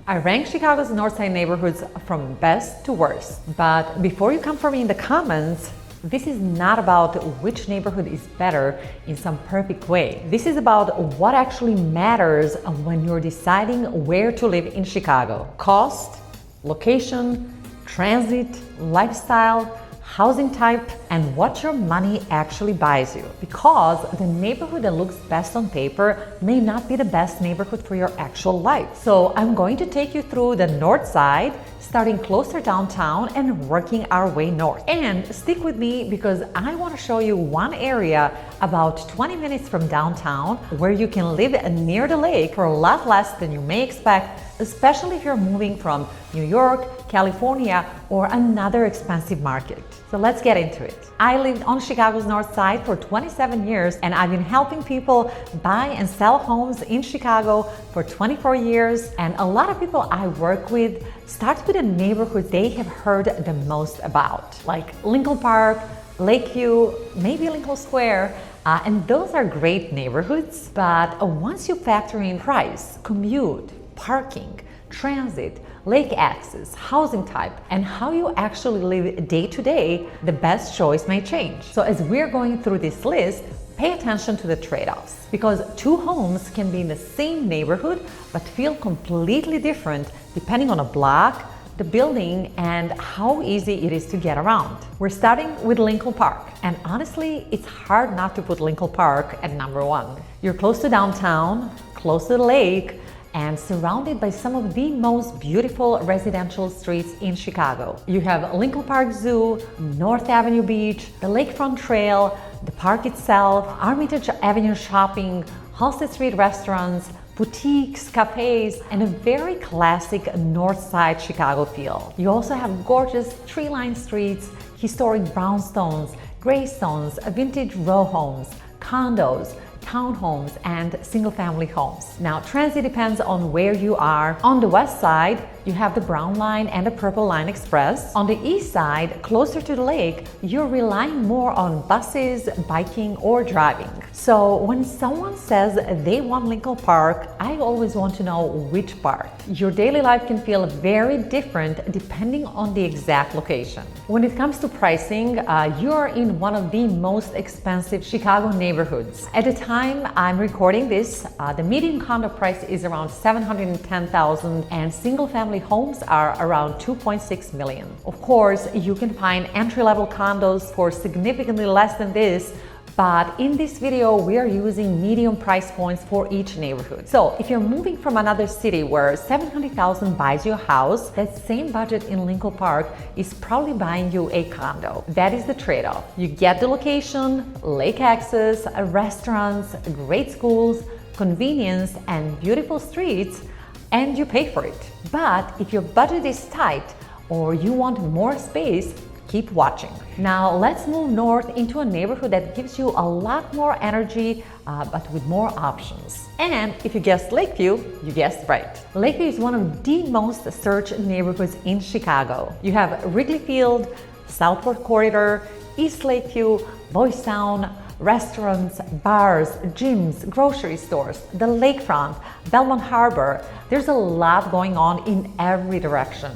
I rank Chicago's Northside neighborhoods from best to worst. But before you come for me in the comments, this is not about which neighborhood is better in some perfect way. This is about what actually matters when you're deciding where to live in Chicago. Cost, location, transit, lifestyle, housing type, and what your money actually buys you. Because the neighborhood that looks best on paper may not be the best neighborhood for your actual life. So I'm going to take you through the north side, starting closer downtown and working our way north. And stick with me because I want to show you one area about 20 minutes from downtown where you can live near the lake for a lot less than you may expect, especially if you're moving from New York, California, or another expensive market. So let's get into it. I lived on Chicago's north side for 27 years and I've been helping people buy and sell homes in Chicago for 24 years. And a lot of people I work with start with the neighborhoods they have heard the most about, like Lincoln Park, Lakeview, maybe Lincoln Square. And those are great neighborhoods. But once you factor in price, commute, parking, transit, lake access, housing type, and how you actually live day to day, the best choice may change. So as we're going through this list, pay attention to the trade-offs because two homes can be in the same neighborhood but feel completely different depending on a block, the building, and how easy it is to get around. We're starting with Lincoln Park, and honestly, it's hard not to put Lincoln Park at number one. You're close to downtown, close to the lake, and surrounded by some of the most beautiful residential streets in Chicago. You have Lincoln Park Zoo, North Avenue Beach, the Lakefront Trail, the park itself, Armitage Avenue Shopping, Halsted Street restaurants, boutiques, cafes, and a very classic North Side Chicago feel. You also have gorgeous tree-lined streets, historic brownstones, graystones, vintage row homes, condos, townhomes, and single-family homes. Now, transit depends on where you are. On the west side, you have the Brown Line and the Purple Line Express. On the east side, closer to the lake, you're relying more on buses, biking, or driving. So when someone says they want Lincoln Park, I always want to know which part. Your daily life can feel very different depending on the exact location. When it comes to pricing, you're in one of the most expensive Chicago neighborhoods. At the time I'm recording this, the median condo price is around $710,000 and single-family homes are around $2.6 million. Of course, you can find entry-level condos for significantly less than this, but in this video, we are using medium price points for each neighborhood. So if you're moving from another city where $700,000 buys you a house, that same budget in Lincoln Park is probably buying you a condo. That is the trade-off. You get the location, lake access, restaurants, great schools, convenience, and beautiful streets, and you pay for it. But if your budget is tight or you want more space, keep watching. Now let's move north into a neighborhood that gives you a lot more energy, but with more options. And if you guessed Lakeview, you guessed right. Lakeview is one of the most searched neighborhoods in Chicago. You have Wrigley Field, Southport Corridor, East Lakeview, Boys Town, restaurants, bars, gyms, grocery stores, the lakefront, Belmont Harbor. There's a lot going on in every direction.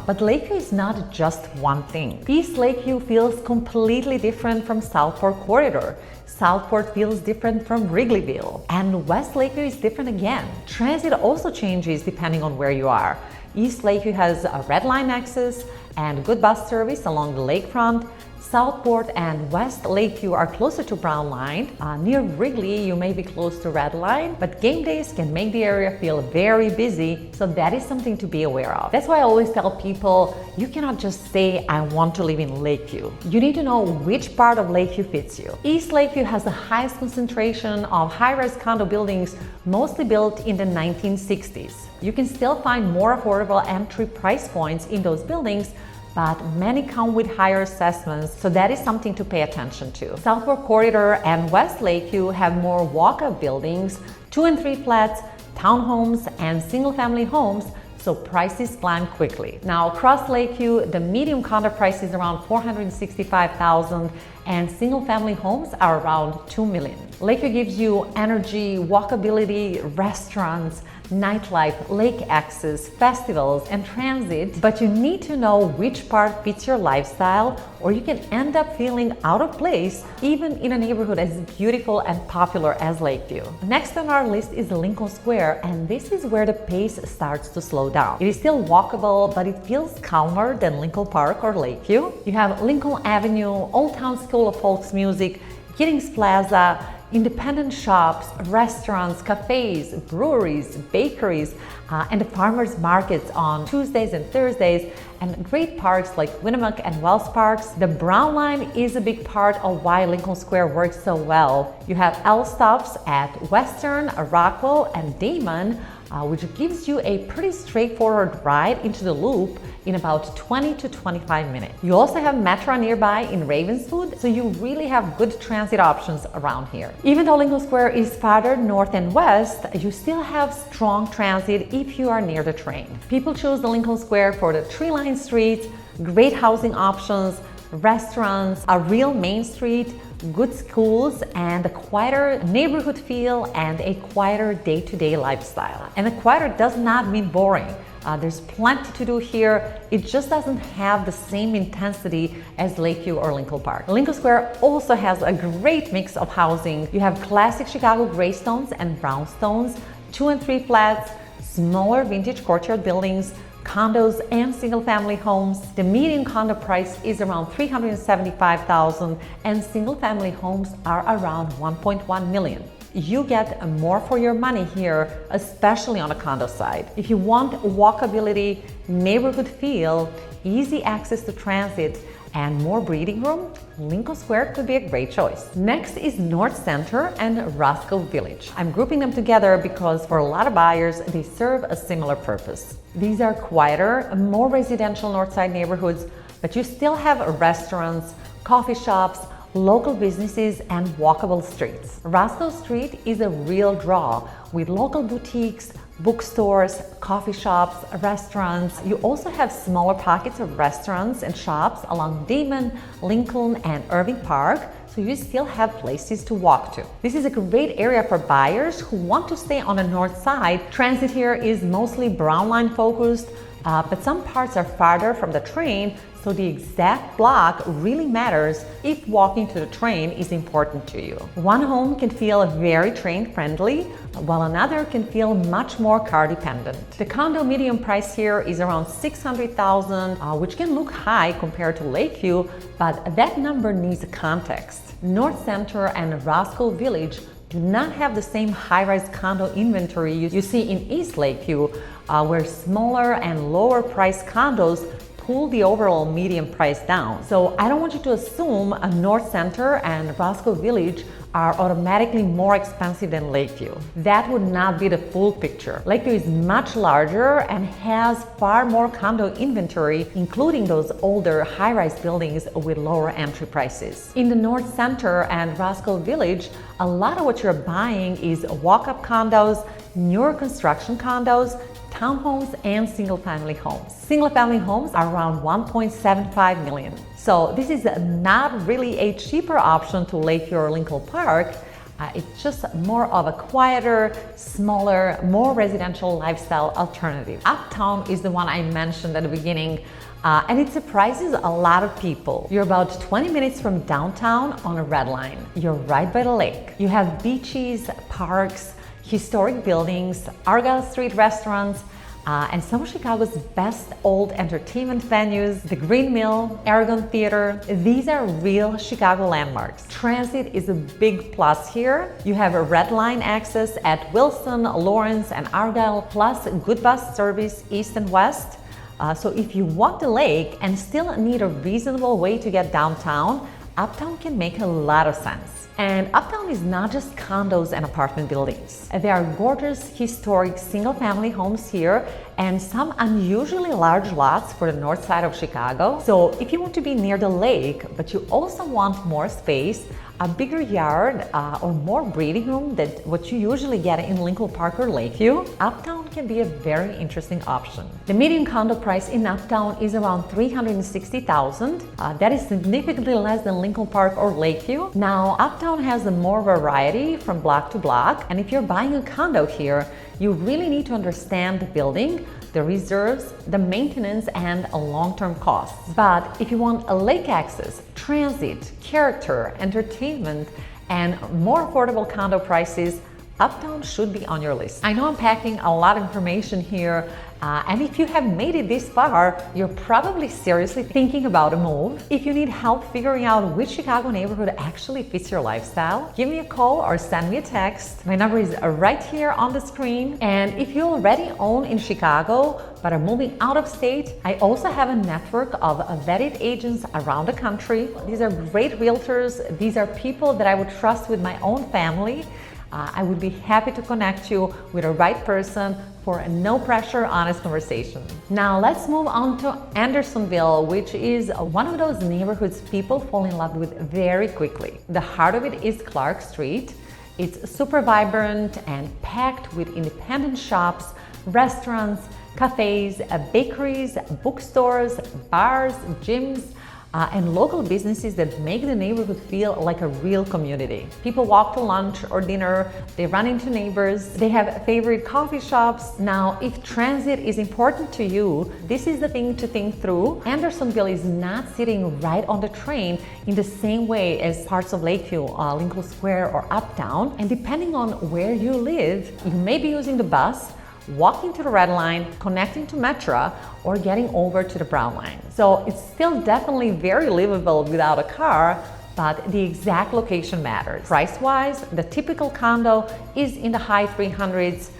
But Lakeview is not just one thing. East Lakeview feels completely different from Southport Corridor. Southport feels different from Wrigleyville. And West Lakeview is different again. Transit also changes depending on where you are. East Lakeview has a red line access and good bus service along the lakefront. Southport and West Lakeview are closer to Brown Line. Near Wrigley, you may be close to Red Line, but game days can make the area feel very busy, so that is something to be aware of. That's why I always tell people, you cannot just say, I want to live in Lakeview. You need to know which part of Lakeview fits you. East Lakeview has the highest concentration of high-rise condo buildings, mostly built in the 1960s. You can still find more affordable entry price points in those buildings, but many come with higher assessments, so that is something to pay attention to. Southport Corridor and West Lakeview have more walk-up buildings, 2 and 3 flats, townhomes, and single-family homes, so prices climb quickly. Now, across Lakeview, the medium condo price is around $465,000, and single-family homes are around $2 million. Lakeview gives you energy, walkability, restaurants, nightlife, lake access, festivals, and transit, but you need to know which part fits your lifestyle, or you can end up feeling out of place even in a neighborhood as beautiful and popular as Lakeview. Next on our list is Lincoln Square, and this is where the pace starts to slow down. It is still walkable, but it feels calmer than Lincoln Park or Lakeview. You have Lincoln Avenue, Old Town School of Folks Music, Giddings Plaza, independent shops, restaurants, cafes, breweries, bakeries, and the farmers markets on Tuesdays and Thursdays, and great parks like Winnemucca and Wells Parks. The Brown Line is a big part of why Lincoln Square works so well. You have L stops at Western, Rockwell, and Damon, which gives you a pretty straightforward ride into the loop in about 20 to 25 minutes. You also have Metro nearby in Ravenswood, so you really have good transit options around here. Even though Lincoln Square is farther north and west, you still have strong transit if you are near the train. People choose the Lincoln Square for the tree-lined streets, great housing options, restaurants, a real main street, good schools, and a quieter neighborhood feel and a quieter day-to-day lifestyle. And the quieter does not mean boring. There's plenty to do here. It just doesn't have the same intensity as Lakeview or Lincoln Park. Lincoln Square also has a great mix of housing. You have classic Chicago graystones and brownstones, 2 and 3 flats, smaller vintage courtyard buildings, condos and single-family homes. The median condo price is around $375,000 and single-family homes are around $1.1 million. You get more for your money here, especially on the condo side. If you want walkability, neighborhood feel, easy access to transit, and more breathing room, Lincoln Square could be a great choice. Next is North Center and Roscoe Village. I'm grouping them together because for a lot of buyers, they serve a similar purpose. These are quieter, more residential Northside neighborhoods, but you still have restaurants, coffee shops, local businesses, and walkable streets. Roscoe Street is a real draw with local boutiques, bookstores, coffee shops, restaurants. You also have smaller pockets of restaurants and shops along Damon, Lincoln, and Irving Park, so you still have places to walk to. This is a great area for buyers who want to stay on the north side. Transit here is mostly Brown Line focused, but some parts are farther from the train, so the exact block really matters if walking to the train is important to you. One home can feel very train friendly, while another can feel much more car dependent. The condo median price here is around $600,000, which can look high compared to Lakeview, but that number needs context. North Center and Roscoe Village do not have the same high-rise condo inventory you see in East Lakeview, where smaller and lower priced condos pull the overall median price down. So I don't want you to assume a North Center and Roscoe Village are automatically more expensive than Lakeview. That would not be the full picture. Lakeview is much larger and has far more condo inventory, including those older high-rise buildings with lower entry prices. In the North Center and Roscoe Village, a lot of what you're buying is walk-up condos, newer construction condos, townhomes, and single-family homes. Single-family homes are around $1.75 million. So this is not really a cheaper option to Lakeview or Lincoln Park. It's just more of a quieter, smaller, more residential lifestyle alternative. Uptown is the one I mentioned at the beginning, and it surprises a lot of people. You're about 20 minutes from downtown on a red line. You're right by the lake. You have beaches, parks, historic buildings, Argyle Street restaurants, and some of Chicago's best old entertainment venues, the Green Mill, Aragon Theater. These are real Chicago landmarks. Transit is a big plus here. You have a red line access at Wilson, Lawrence, and Argyle, plus good bus service east and west. So if you want the lake and still need a reasonable way to get downtown, Uptown can make a lot of sense. And Uptown is not just condos and apartment buildings. There are gorgeous, historic, single-family homes here and some unusually large lots for the north side of Chicago. So if you want to be near the lake, but you also want more space, a bigger yard, or more breathing room than what you usually get in Lincoln Park or Lakeview, Uptown can be a very interesting option. The median condo price in Uptown is around $360,000. That is significantly less than Lincoln Park or Lakeview. Now, Uptown has more variety from block to block, and if you're buying a condo here, You really need to understand the building, the reserves, the maintenance, and long-term costs. But if you want a lake access, transit, character, entertainment, and more affordable condo prices, Uptown should be on your list. I know I'm packing a lot of information here, and if you have made it this far, you're probably seriously thinking about a move. If you need help figuring out which Chicago neighborhood actually fits your lifestyle, give me a call or send me a text. My number is right here on the screen. And if you already own in Chicago but are moving out of state, I also have a network of vetted agents around the country. These are great realtors. These are people that I would trust with my own family. I would be happy to connect you with the right person for a no pressure, honest conversation. Now let's move on to Andersonville, which is one of those neighborhoods people fall in love with very quickly. The heart of it is Clark Street. It's super vibrant and packed with independent shops, restaurants, cafes, bakeries, bookstores, bars, gyms, and local businesses that make the neighborhood feel like a real community. People walk to lunch or dinner, they run into neighbors, they have favorite coffee shops. Now, if transit is important to you, this is the thing to think through. Andersonville is not sitting right on the train in the same way as parts of Lakeview, Lincoln Square, or Uptown. And depending on where you live, you may be using the bus, walking to the Red Line, connecting to Metro, or getting over to the Brown Line. So it's still definitely very livable without a car, but the exact location matters. Price-wise, the typical condo is in the high 300s.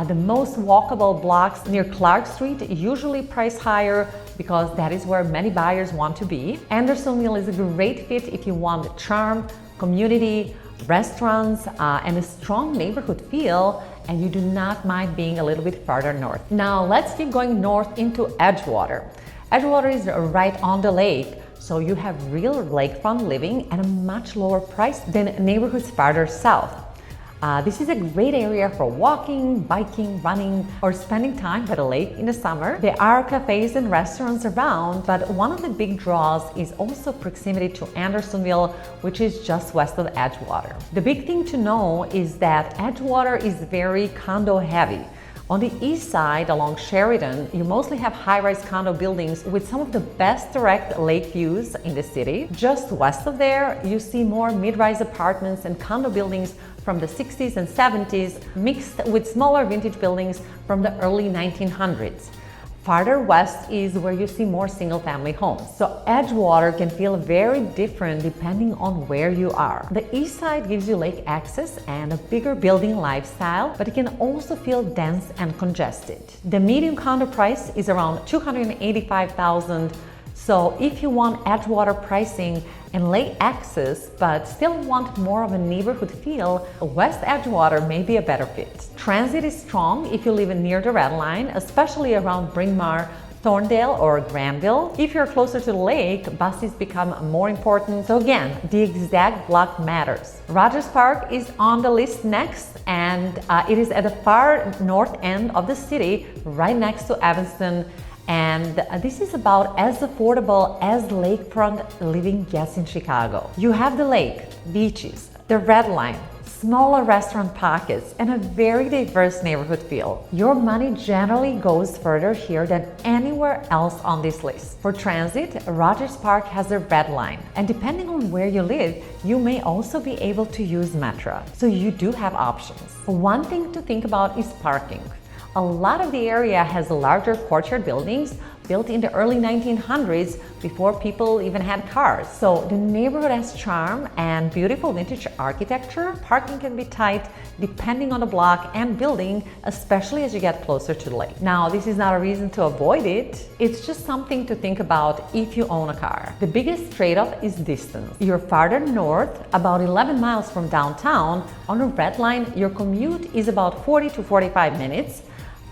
The most walkable blocks near Clark Street usually price higher because that is where many buyers want to be. Andersonville is a great fit if you want charm, community, restaurants, and a strong neighborhood feel, and you do not mind being a little bit farther north. Now let's keep going north into Edgewater. Edgewater is right on the lake, so you have real lakefront living at a much lower price than neighborhoods farther south. This is a great area for walking, biking, running, or spending time by the lake in the summer. There are cafes and restaurants around, but one of the big draws is also proximity to Andersonville, which is just west of Edgewater. The big thing to know is that Edgewater is very condo heavy. On the east side, along Sheridan, you mostly have high-rise condo buildings with some of the best direct lake views in the city. Just west of there, you see more mid-rise apartments and condo buildings from the 60s and 70s, mixed with smaller vintage buildings from the early 1900s. Farther west is where you see more single-family homes. So Edgewater can feel very different depending on where you are. The east side gives you lake access and a bigger building lifestyle, but it can also feel dense and congested. The median condo price is around $285,000. So if you want Edgewater pricing and lake access, but still want more of a neighborhood feel, West Edgewater may be a better fit. Transit is strong if you live near the Red Line, especially around Bryn Mawr, Thorndale, or Granville. If you're closer to the lake, buses become more important. So again, the exact block matters. Rogers Park is on the list next, and it is at the far north end of the city, right next to Evanston. And this is about as affordable as lakefront living gets in Chicago. You have the lake, beaches, the Red Line, smaller restaurant pockets, and a very diverse neighborhood feel. Your money generally goes further here than anywhere else on this list. For transit, Rogers Park has the Red Line, and depending on where you live, you may also be able to use Metro. So you do have options. One thing to think about is parking. A lot of the area has larger courtyard buildings built in the early 1900s before people even had cars. So the neighborhood has charm and beautiful vintage architecture. Parking can be tight depending on the block and building, especially as you get closer to the lake. Now, this is not a reason to avoid it. It's just something to think about if you own a car. The biggest trade-off is distance. You're farther north, about 11 miles from downtown. On the Red Line, your commute is about 40 to 45 minutes.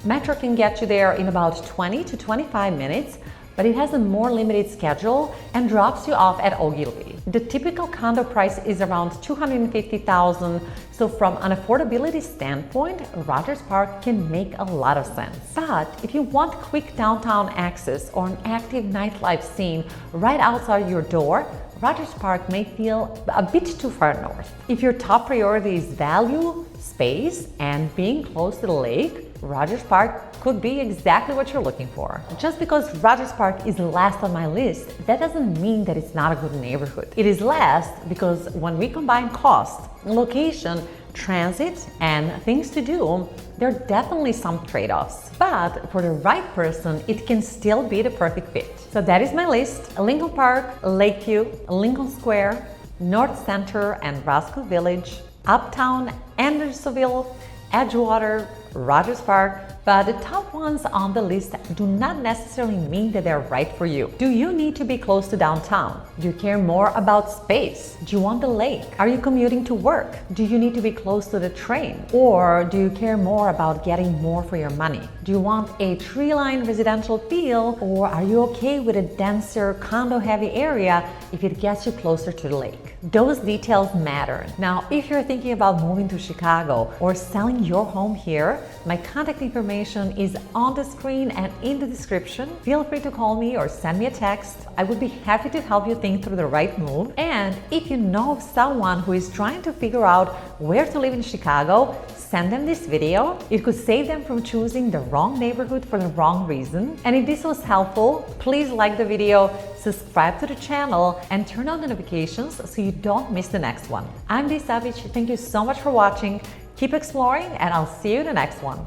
Metro can get you there in about 20 to 25 minutes, but it has a more limited schedule and drops you off at Ogilvy. The typical condo price is around $250,000, so from an affordability standpoint, Rogers Park can make a lot of sense. But if you want quick downtown access or an active nightlife scene right outside your door, Rogers Park may feel a bit too far north. If your top priority is value, space, and being close to the lake, Rogers Park could be exactly what you're looking for. Just because Rogers Park is last on my list, that doesn't mean that it's not a good neighborhood. It is last because when we combine cost, location, transit, and things to do, there are definitely some trade-offs. But for the right person, it can still be the perfect fit. So that is my list: Lincoln Park, Lakeview, Lincoln Square, North Center and Roscoe Village, Uptown, Andersonville, Edgewater, Rogers Park. But the top ones on the list do not necessarily mean that they're right for you. Do you need to be close to downtown? Do you care more about space? Do you want the lake? Are you commuting to work? Do you need to be close to the train? Or do you care more about getting more for your money? Do you want a tree-lined residential feel, or are you okay with a denser condo-heavy area if it gets you closer to the lake? Those details matter. Now, if you're thinking about moving to Chicago or selling your home here, my contact information is on the screen and in the description. Feel free to call me or send me a text. I would be happy to help you think through the right move. And if you know of someone who is trying to figure out where to live in Chicago, send them this video. It could save them from choosing the wrong neighborhood for the wrong reason. And if this was helpful, please like the video, subscribe to the channel, and turn on the notifications so you don't miss the next one. I'm Savic. Thank you so much for watching. Keep exploring, and I'll see you in the next one.